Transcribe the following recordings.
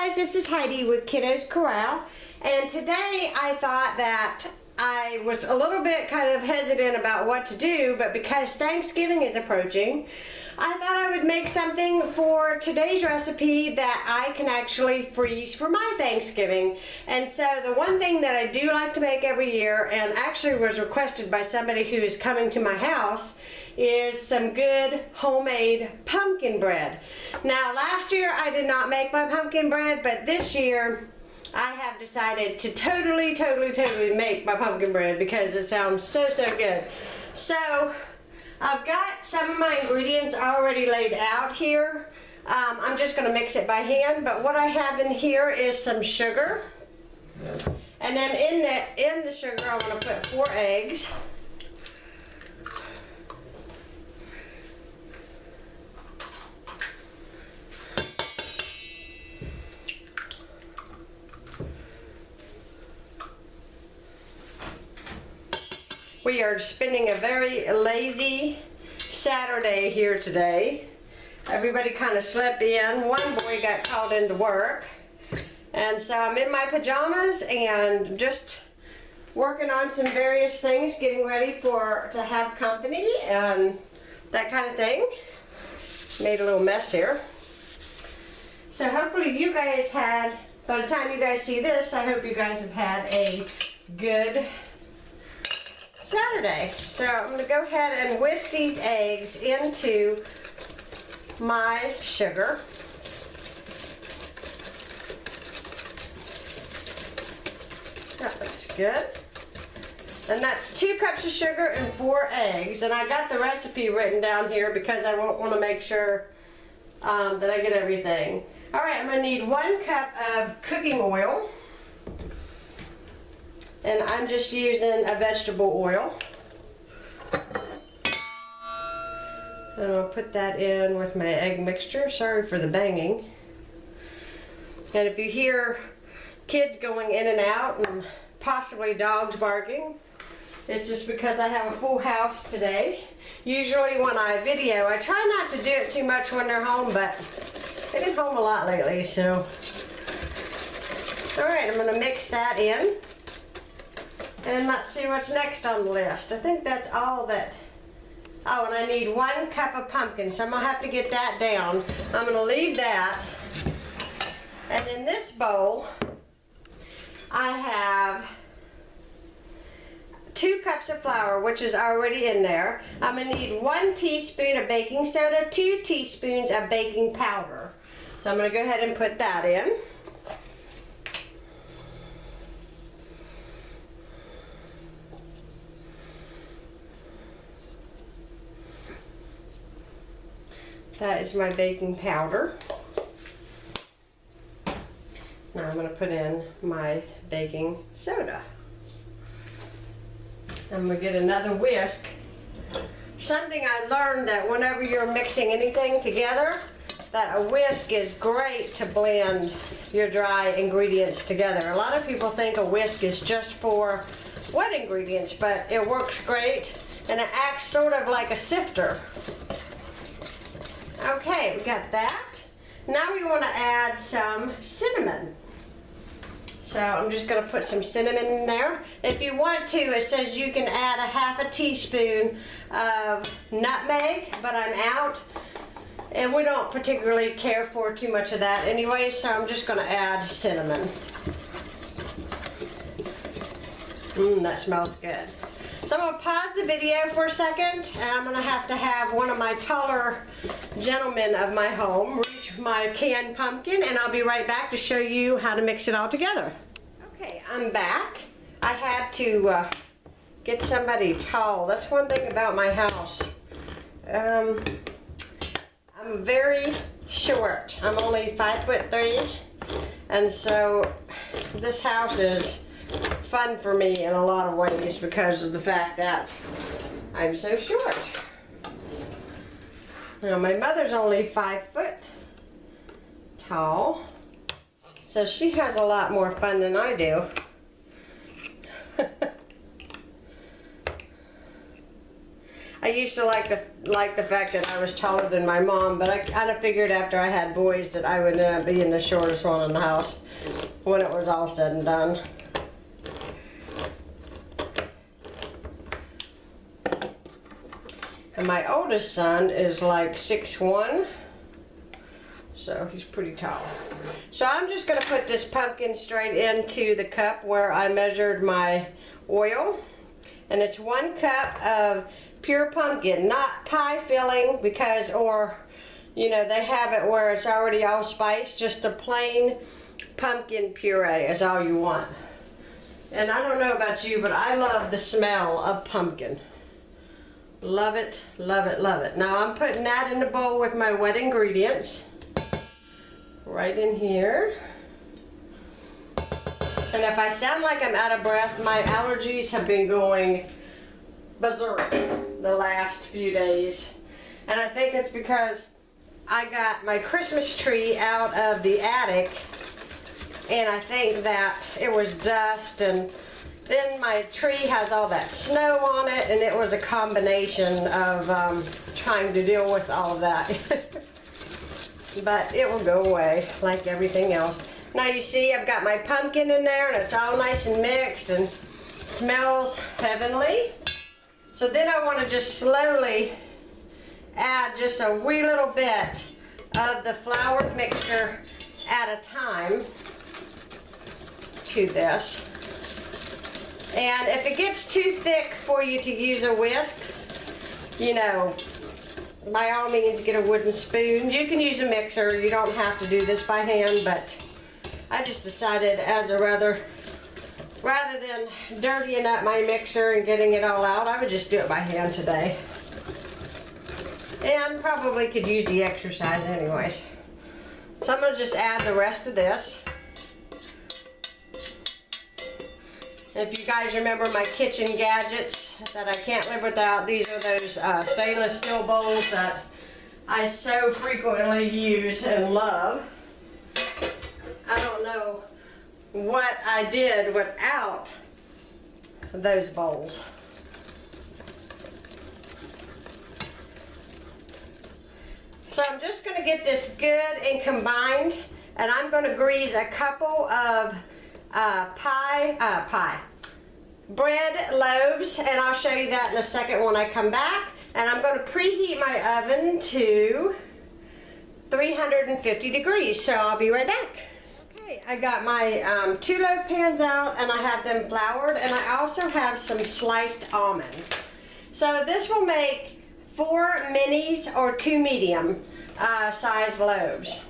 guys, this is Heidi with Kiddos Corral, and today I thought that I was a little bit kind of hesitant about what to do, but because Thanksgiving is approaching, I thought I would make something for today's recipe that I can actually freeze for my Thanksgiving. And so the one thing that I do like to make every year, and actually was requested by somebody who is coming to my house, is some good homemade pumpkin bread. Now last year I did not make my pumpkin bread, but this year I have decided to totally make my pumpkin bread because it sounds so good. So I've got some of my ingredients already laid out here. I'm just going to mix it by hand, but what I have in here is some sugar, and then in the sugar I'm going to put 4 eggs. We are spending a very lazy Saturday here today. Everybody kind of slept in. One boy got called into work. And so I'm in my pajamas and just working on some various things, getting ready to have company and that kind of thing. Made a little mess here. So hopefully you guys had, by the time you guys see this, I hope you guys have had a good Saturday. So I'm going to go ahead and whisk these eggs into my sugar. That looks good. And that's 2 cups of sugar and 4 eggs. And I got the recipe written down here because I want to make sure that I get everything. Alright, I'm going to need 1 cup of cooking oil. And I'm just using a vegetable oil. And I'll put that in with my egg mixture. Sorry for the banging. And if you hear kids going in and out and possibly dogs barking, it's just because I have a full house today. Usually when I video, I try not to do it too much when they're home, but they've been home a lot lately, so. Alright, I'm going to mix that in. And let's see what's next on the list. I think that's all that. Oh, and I need 1 cup of pumpkin, so I'm going to have to get that down. I'm going to leave that. And in this bowl, I have 2 cups of flour, which is already in there. I'm going to need 1 teaspoon of baking soda, 2 teaspoons of baking powder. So I'm going to go ahead and put that in. That is my baking powder. Now I'm going to put in my baking soda. I'm going to get another whisk. Something I learned that whenever you're mixing anything together, that a whisk is great to blend your dry ingredients together. A lot of people think a whisk is just for wet ingredients, but it works great and it acts sort of like a sifter. Okay, we got that. Now we want to add some cinnamon. So I'm just going to put some cinnamon in there. If you want to, it says you can add a ½ teaspoon of nutmeg, but I'm out. And we don't particularly care for too much of that anyway, so I'm just going to add cinnamon. That smells good. So I'm going to pause the video for a second, and I'm going to have one of my taller gentlemen of my home reach my canned pumpkin, and I'll be right back to show you how to mix it all together. Okay, I'm back. I had to get somebody tall. That's one thing about my house. I'm very short. I'm only 5'3", and so this house is fun for me in a lot of ways because of the fact that I'm so short. Now my mother's only 5 foot tall, so she has a lot more fun than I do. I used to like the fact that I was taller than my mom, but I kind of figured after I had boys that I would end up being the shortest one in the house when it was all said and done. And my oldest son is like 6'1", so he's pretty tall. So I'm just going to put this pumpkin straight into the cup where I measured my oil. And it's 1 cup of pure pumpkin, not pie filling, because, or, you know, they have it where it's already all spiced. Just a plain pumpkin puree is all you want. And I don't know about you, but I love the smell of pumpkin. Love it, love it, love it. Now I'm putting that in the bowl with my wet ingredients. Right in here. And if I sound like I'm out of breath, my allergies have been going berserk the last few days. And I think it's because I got my Christmas tree out of the attic, and I think that it was dust, and then my tree has all that snow on it, and it was a combination of trying to deal with all of that. But it will go away like everything else. Now you see I've got my pumpkin in there, and it's all nice and mixed and smells heavenly. So then I want to just slowly add just a wee little bit of the floured mixture at a time to this. And if it gets too thick for you to use a whisk, you know, by all means get a wooden spoon. You can use a mixer. You don't have to do this by hand, but I just decided as a rather than dirtying up my mixer and getting it all out, I would just do it by hand today. And probably could use the exercise anyway. So I'm going to just add the rest of this. If you guys remember my kitchen gadgets that I can't live without, these are those stainless steel bowls that I so frequently use and love. I don't know what I did without those bowls. So I'm just going to get this good and combined, and I'm going to grease a couple of bread loaves, and I'll show you that in a second when I come back. And I'm going to preheat my oven to 350 degrees, so I'll be right back. Okay, I got my 2 loaf pans out, and I have them floured, and I also have some sliced almonds. So this will make 4 minis or 2 medium size loaves.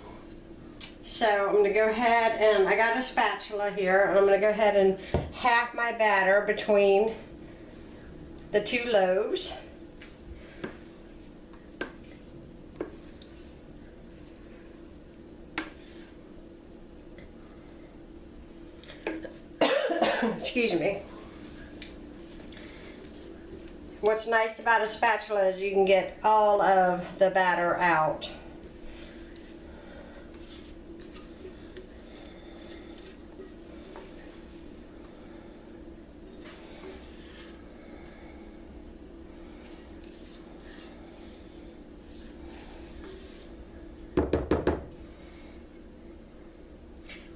So I'm going to go ahead, and I got a spatula here, and I'm going to go ahead and half my batter between the 2 loaves. Excuse me. What's nice about a spatula is you can get all of the batter out.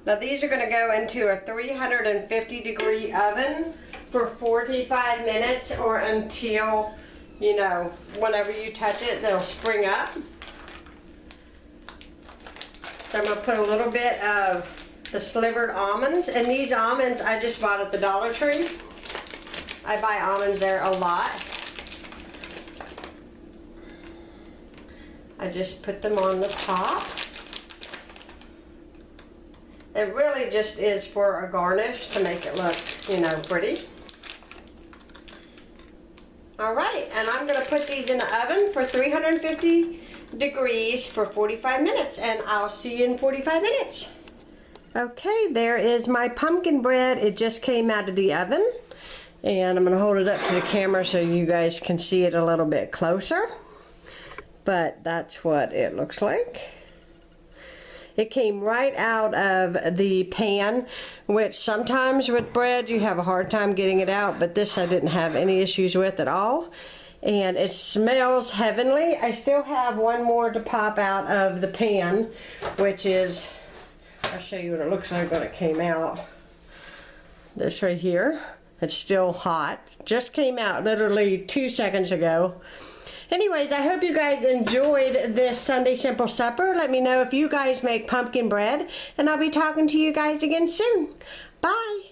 Now these are going to go into a 350 degree oven for 45 minutes, or until, you know, whenever you touch it, they'll spring up. So I'm going to put a little bit of the slivered almonds, and these almonds I just bought at the Dollar Tree. I buy almonds there a lot. I just put them on the top. It really just is for a garnish to make it look, you know, pretty. Alright, and I'm going to put these in the oven for 350 degrees for 45 minutes, and I'll see you in 45 minutes. Okay, there is my pumpkin bread. It just came out of the oven, and I'm going to hold it up to the camera so you guys can see it a little bit closer. But that's what it looks like. It came right out of the pan, which sometimes with bread you have a hard time getting it out, but this I didn't have any issues with at all. and it smells heavenly. I still have one more to pop out of the pan, which is, I'll show you what it looks like when it came out. This right here, it's still hot. Just came out literally 2 seconds ago. Anyways, I hope you guys enjoyed this Sunday Simple Supper. Let me know if you guys make pumpkin bread, and I'll be talking to you guys again soon. Bye.